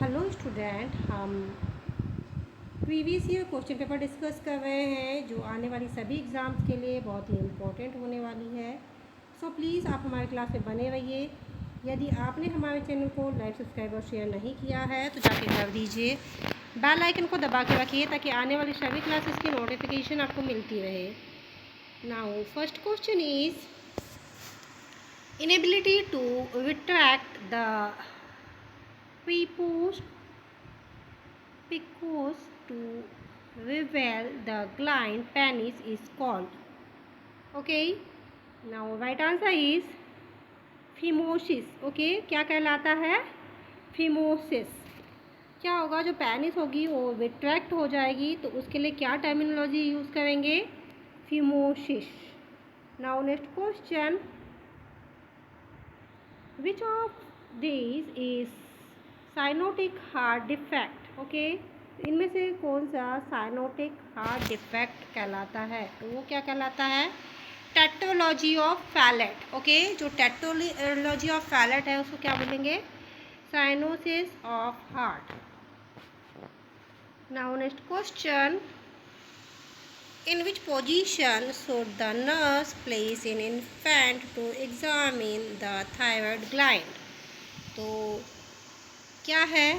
Hello student, हम previous year question paper discuss कर रहे हैं जो आने वाली सभी एग्ज़ाम्स के लिए बहुत ही इम्पोर्टेंट होने वाली है। सो प्लीज़ आप हमारे क्लास में बने रहिए। यदि आपने हमारे चैनल को लाइक, सब्सक्राइब और शेयर नहीं किया है तो जाके कर दीजिए। बेल आइकन को दबा के रखिए ताकि आने वाली सभी क्लासेस की नोटिफिकेशन आपको मिलती रहे। Now first question is inability to retract the prepost because to reveal the client penis is called. Okay, now right answer is phimosis. Okay, क्या कहलाता है? phimosis. क्या होगा, जो पेनिस होगी वो रिट्रैक्ट हो जाएगी तो उसके लिए क्या टर्मिनोलॉजी यूज़ करेंगे? phimosis. Now next question, which of these is cyanotic heart defect? Okay, इनमें से कौन सा साइनोटिक हार्ट डिफेक्ट कहलाता है? तो वो क्या कहलाता है? Tetralogy of Fallot. ओके, जो टेट्रोलॉजी ऑफ फैलेट है उसको क्या बोलेंगे? Cyanosis of heart. Now next question, in which position should the nurse place an infant to examine the thyroid gland? तो क्या है,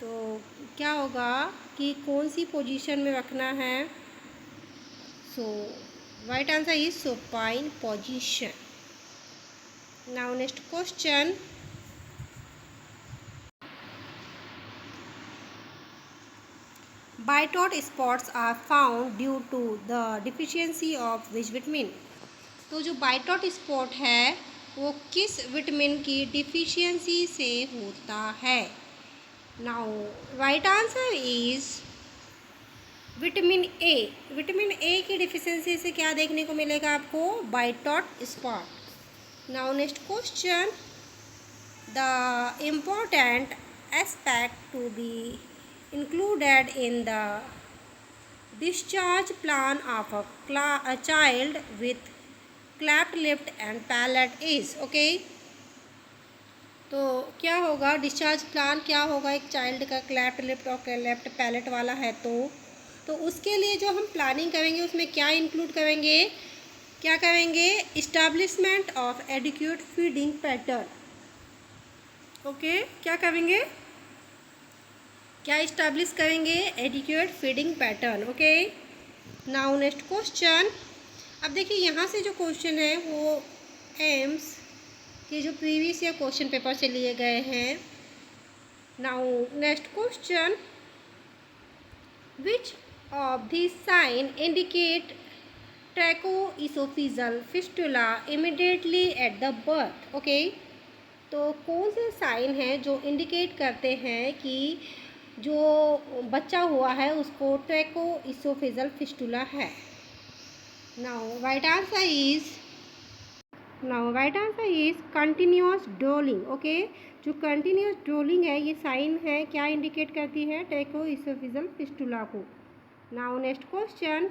तो क्या होगा कि कौन सी पोजीशन में रखना है? So right answer is supine position. Now next question, Bitot's spots are found due to the deficiency of which vitamin? तो जो बाइटॉट स्पॉट है वो किस विटामिन की डिफिशियंसी से होता है? Now right answer is vitamin A. Vitamin A की डिफिशियंसी से क्या देखने को मिलेगा आपको? Bitot's spot. Now next question, the important aspect to be included in the discharge plan of a child with cleft lip and palate is? Okay, तो क्या होगा डिस्चार्ज प्लान? क्या होगा एक चाइल्ड का क्लैप्ट लिप और क्लैप्ट पैलेट वाला है तो उसके लिए जो हम प्लानिंग करेंगे उसमें क्या इंक्लूड करेंगे? क्या करेंगे? Establishment of adequate feeding pattern. Okay, क्या करेंगे? क्या इस्टेब्लिश करेंगे? Adequate feeding pattern. Okay, now next question. अब देखिए यहाँ से जो क्वेश्चन है वो एम्स के जो प्रीवियस ईयर क्वेश्चन पेपर से लिए गए हैं। Now next question, which of this sign indicate tracheoesophageal fistula immediately at the birth? Okay, तो कौन से साइन हैं जो इंडिकेट करते हैं कि जो बच्चा हुआ है उसको ट्रैकोइसोफिजल फिस्टुला है? Now right answer is continuous drooling. Okay, जो कंटिन्यूअस ड्रोलिंग है ये साइन है, क्या इंडिकेट करती है? ट्रैकोइसोफिजल फिस्टुला को। Now next question,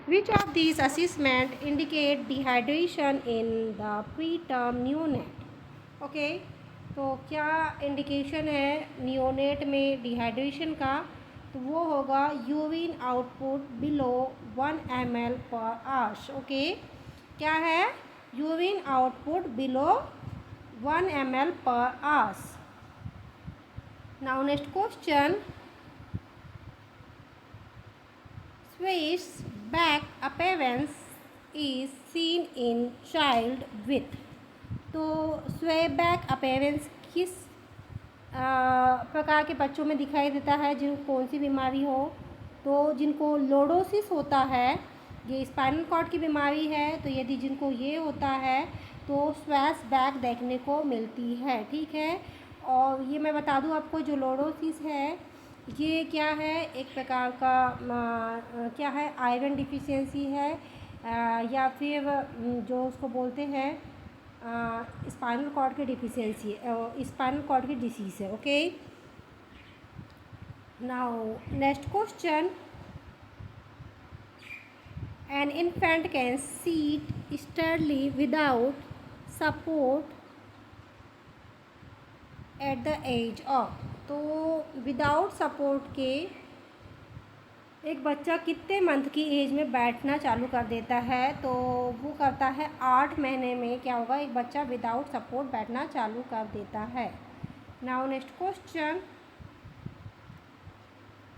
which of these assessment indicate dehydration in the pre term neonate? Okay, तो क्या इंडिकेशन है नियोनेट में डिहाइड्रेशन का? तो वो होगा यूरिन आउटपुट बिलो 1 ml पर आवर्स। ओके, क्या है? यूरिन आउटपुट बिलो 1 ml पर hours. Now next question, switch back appearance is seen in child with? तो स्वेबैक अपीयरेंस किस प्रकार के बच्चों में दिखाई देता है? जिनको कौन सी बीमारी हो? तो जिनको लोडोसिस होता है, ये स्पाइनल कॉर्ड की बीमारी है, तो यदि जिनको ये होता है तो स्वेस बैक देखने को मिलती है। ठीक है, और ये मैं बता दूं आपको, जो लोडोसिस है ये क्या है? एक प्रकार का क्या है? आयरन डिफिशियंसी है या फिर जो उसको बोलते हैं स्पाइनल कॉर्ड की डिफिशियंसी, स्पाइनल कॉर्ड की डिसीज़ है। Okay, now next question, an infant can sit sturdily without support at the age of. तो विदाउट सपोर्ट के एक बच्चा कितने मंथ की एज में बैठना चालू कर देता है? तो वो करता है 8 महीने में क्या होगा, एक बच्चा विदाउट सपोर्ट बैठना चालू कर देता है। Now next question,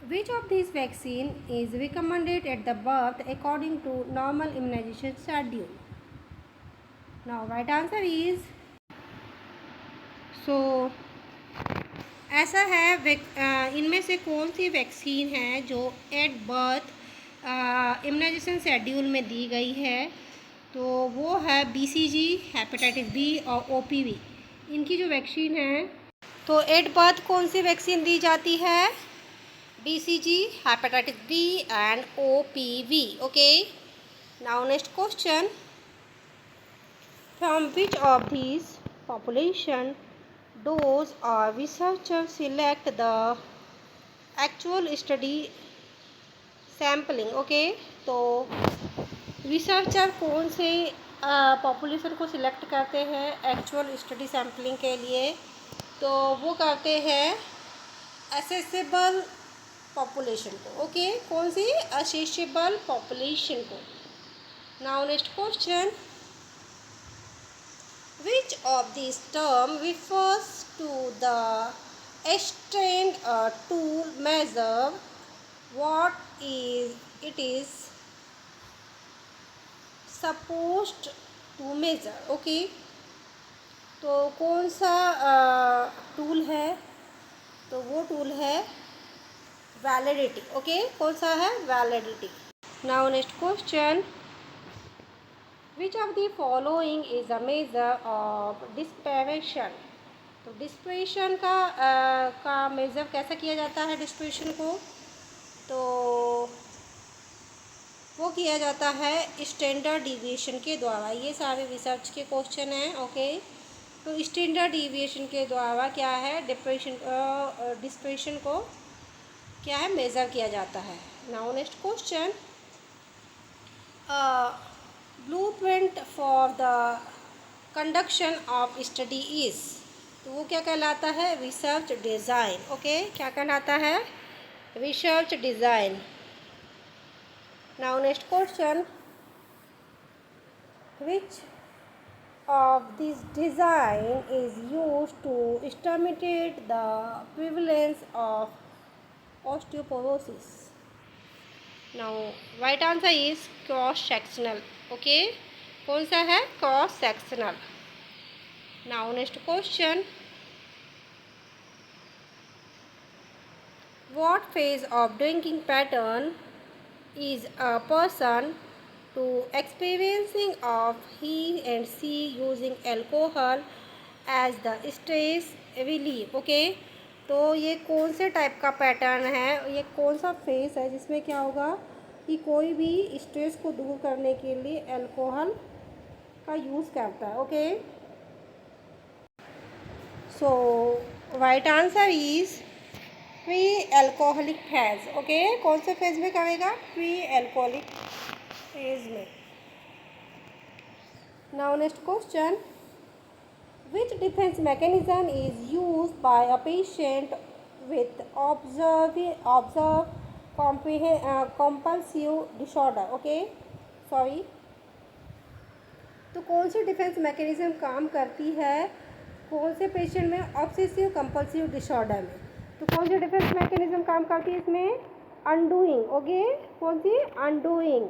which of this vaccine is recommended at the birth according to normal immunisation schedule? Now right answer is, so ऐसा है इनमें से कौन सी वैक्सीन है जो एट बर्थ इम्यूनाइजेशन शेड्यूल में दी गई है? तो वो है BCG, हेपेटाइटिस बी और OPV। इनकी जो वैक्सीन है, तो एट बर्थ कौन सी वैक्सीन दी जाती है? BCG, hepatitis B and OPV। Okay, now next question, from which of these population does or researchers select the actual study sampling? Okay, तो researcher कौन से पॉपुलेशन को सिलेक्ट करते हैं एक्चुअल स्टडी सैम्पलिंग के लिए? तो वो करते हैं असेसेबल पॉपुलेशन को। ओके, कौन सी? असेसेबल पॉपुलेशन को। Now next question, which of these term refers to the extent a tool measure what is it is supposed to measure? Okay, तो कौन सा टूल है? तो वो टूल है वैलिडिटी। ओके, कौन सा है? Validity. Now next question, which of the following is a major of dispersion? तो डिस्पेरेशन का मेजर कैसे किया जाता है डिस्पेरेशन को? तो वो किया जाता है स्टैंडर्ड डिविएशन के द्वारा। ये सारे रिसर्च के क्वेश्चन हैं। ओके, तो स्टैंडर्ड डिविएशन के द्वारा क्या है, डिस्पेरेशन को क्या है, मेज़र किया जाता है। Now next question, blueprint for the conduction of study is? तो वो क्या कहलाता है? Research design. ओके, क्या कहलाता है? Research design. Now next question, which of this design is used to estimate the prevalence of osteoporosis? Now right answer is cross sectional। okay, कौन सा है? cross sectional। now next question, what phase of drinking pattern is a person to experiencing of he and she using alcohol as the stress relief? Okay, तो ये कौन से type का pattern है, ये कौन सा फेस है जिसमें क्या होगा कि कोई भी स्ट्रेस को दूर करने के लिए अल्कोहल का यूज़ करता है? Okay, so right answer is pre alcoholic phase. Okay, कौन से फेज में करेगा? प्री अल्कोहलिक फेज में। Now next question, which defence mechanism is used by a patient with observe compulsive disorder? Okay, sorry, तो कौन सी defence mechanism काम करती है कौन से पेशेंट में? ऑब्सेसिव कंपल्सिव डिसऑर्डर में। तो कौन सी डिफेंस मैकेनिज्म काम करती है इसमें? अनडूइंग। ओके, कौन सी? Undoing.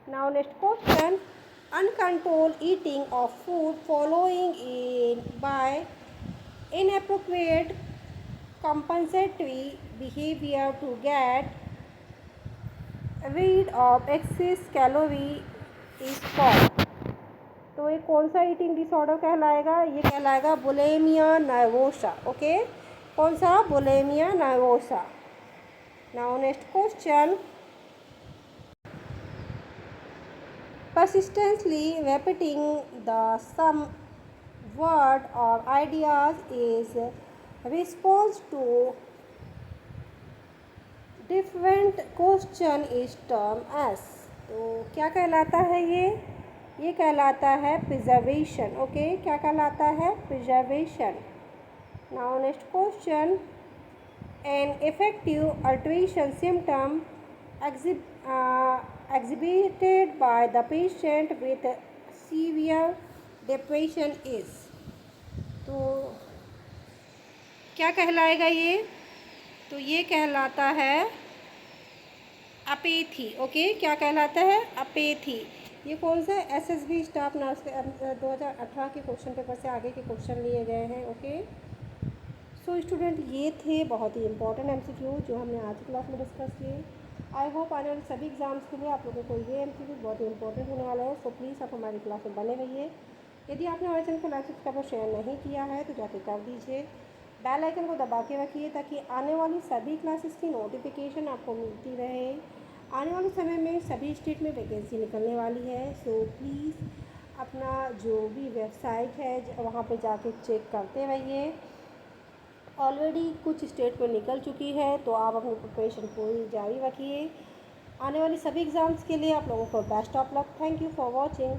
Now next question, uncontrolled eating of food following in by inappropriate compensatory behavior to get rid of excess calorie is called? तो ये कौन सा ईटिंग डिसऑर्डर कहलाएगा? ये कहलाएगा बुलिमिया नर्वोसा। ओके, कौन सा? Bulimia nervosa. Now next question, persistently repeating the same word or ideas is response to different question is termed as? तो क्या कहलाता है ये कहलाता है प्रिजर्वेशन। ओके, क्या कहलाता है? Preservation. Now next question, an effective alteration symptom exhibited by the patient with severe depression is। तो क्या कहलाएगा ये? तो ये कहलाता है अपेथी। ओके, क्या कहलाता है? अपेथी। ये कौन सा एसएसबी स्टाफ नर्स 2018 के क्वेश्चन पेपर से आगे के क्वेश्चन लिए गए हैं। ओके सो स्टूडेंट, ये थे बहुत ही इंपॉर्टेंट एमसीक्यू जो हमने आज की क्लास में डिस्कस किए। आई होप आने वाले सभी एग्जाम्स के लिए आप लोगों को ये एमसीक्यू बहुत ही इंपॉर्टेंट होने वाला है। सो प्लीज़ आप हमारी क्लास में बने रहिए। यदि आपने हमारे चैनल को लाइक सब्सक्राइब और शेयर नहीं किया है तो जाके कर दीजिए। बेल आइकन को दबा के रखिए ताकि आने वाली सभी क्लासेस की नोटिफिकेशन आपको मिलती रहे। आने वाले समय में सभी स्टेट में वैकेंसी निकलने वाली है। सो प्लीज़ अपना जो भी वेबसाइट है वहाँ पे जाके चेक करते रहिए। ऑलरेडी कुछ स्टेट में निकल चुकी है, तो आप अपनी प्रिपरेशन पूरी जारी रखिए। आने वाली सभी एग्ज़ाम्स के लिए आप लोगों को best of luck. Thank you for watching.